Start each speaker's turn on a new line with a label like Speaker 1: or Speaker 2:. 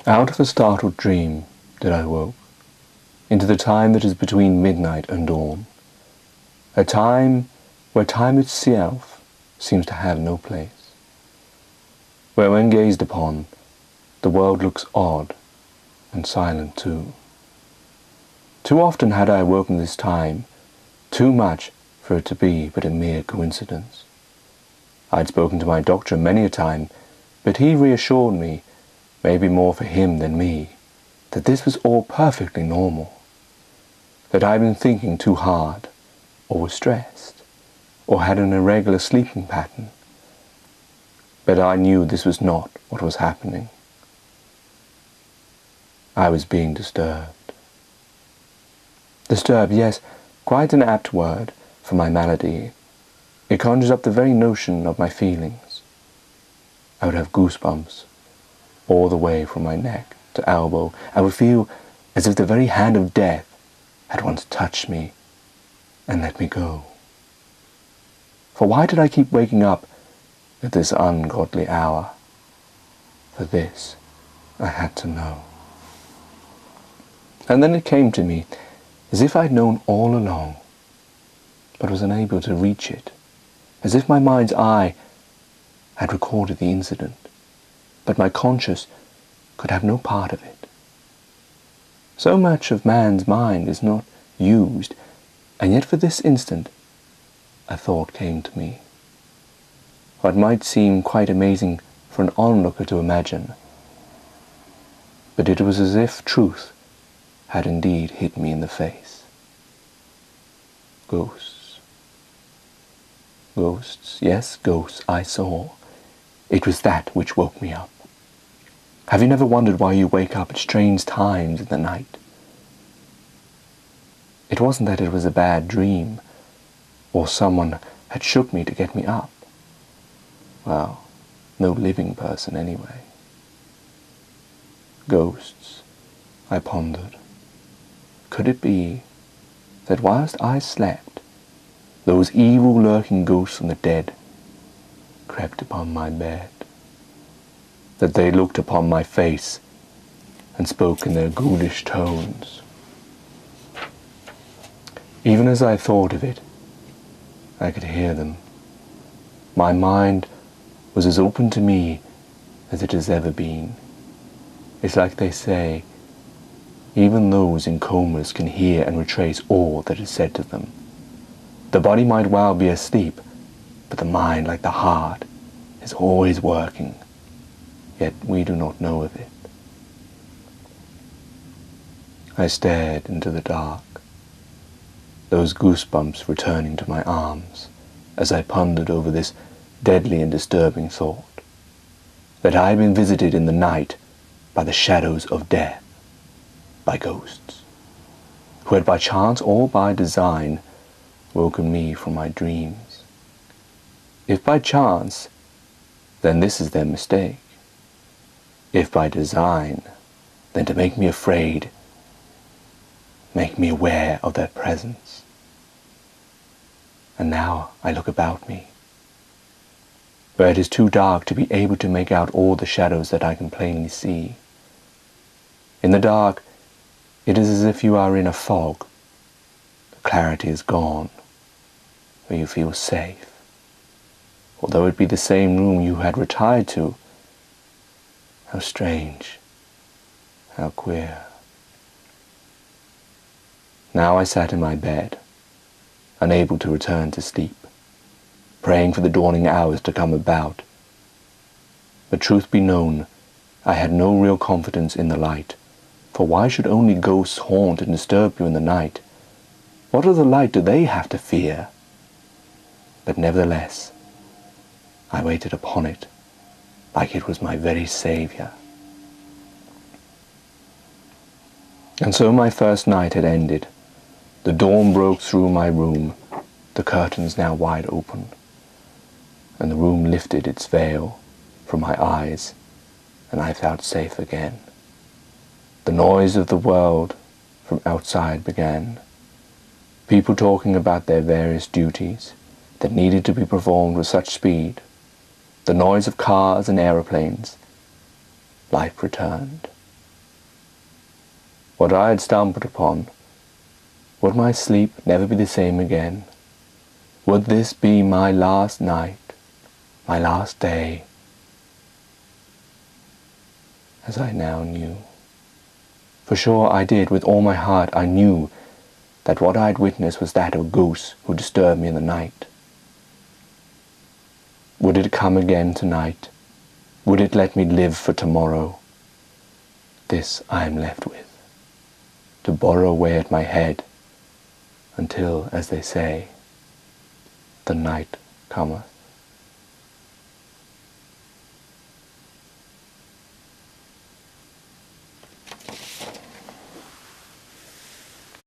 Speaker 1: Out of a startled dream did I woke, into the time that is between midnight and dawn, a time where time itself seems to have no place, where when gazed upon, the world looks odd and silent too. Too often had I awoken this time, too much for it to be but a mere coincidence. I had spoken to my doctor many a time, but he reassured me, maybe more for him than me, that this was all perfectly normal, that I had been thinking too hard, or was stressed, or had an irregular sleeping pattern. But I knew this was not what was happening. I was being disturbed. Disturbed, yes, quite an apt word for my malady. It conjures up the very notion of my feelings. I would have goosebumps all the way from my neck to elbow. I would feel as if the very hand of death had once touched me and let me go. For why did I keep waking up at this ungodly hour? For this I had to know. And then it came to me as if I had known all along, but was unable to reach it, as if my mind's eye had recorded the incident, but my conscience could have no part of it. So much of man's mind is not used, and yet for this instant a thought came to me. What might seem quite amazing for an onlooker to imagine, but it was as if truth had indeed hit me in the face. Ghosts. Ghosts, yes, ghosts I saw. It was that which woke me up. Have you never wondered why you wake up at strange times in the night? It wasn't that it was a bad dream, or someone had shook me to get me up. Well, no living person anyway. Ghosts, I pondered. Could it be that whilst I slept, those evil lurking ghosts from the dead crept upon my bed, that they looked upon my face and spoke in their ghoulish tones? Even as I thought of it, I could hear them. My mind was as open to me as it has ever been. It's like they say, even those in comas can hear and retrace all that is said to them. The body might well be asleep, but the mind, like the heart, is always working, yet we do not know of it. I stared into the dark, those goosebumps returning to my arms as I pondered over this deadly and disturbing thought, that I had been visited in the night by the shadows of death, by ghosts, who had by chance or by design woken me from my dreams. If by chance, then this is their mistake. If by design, then to make me afraid, make me aware of their presence. And now I look about me, where it is too dark to be able to make out all the shadows that I can plainly see. In the dark, it is as if you are in a fog. The clarity is gone, where you feel safe, although it be the same room you had retired to. How strange, how queer. Now I sat in my bed, unable to return to sleep, praying for the dawning hours to come about. But truth be known, I had no real confidence in the light, for why should only ghosts haunt and disturb you in the night? What of the light do they have to fear? But nevertheless, I waited upon it like it was my very Saviour. And so my first night had ended. The dawn broke through my room, the curtains now wide open, and the room lifted its veil from my eyes, and I felt safe again. The noise of the world from outside began. People talking about their various duties that needed to be performed with such speed. The noise of cars and aeroplanes. Life returned. what I had stumbled upon, would my sleep never be the same again? Would this be my last night, my last day, as I now knew? For sure I did, with all my heart I knew that what I had witnessed was that of a goose who disturbed me in the night. Would it come again tonight? Would it let me live for tomorrow? This I am left with, to borrow away at my head, until, as they say, the night cometh.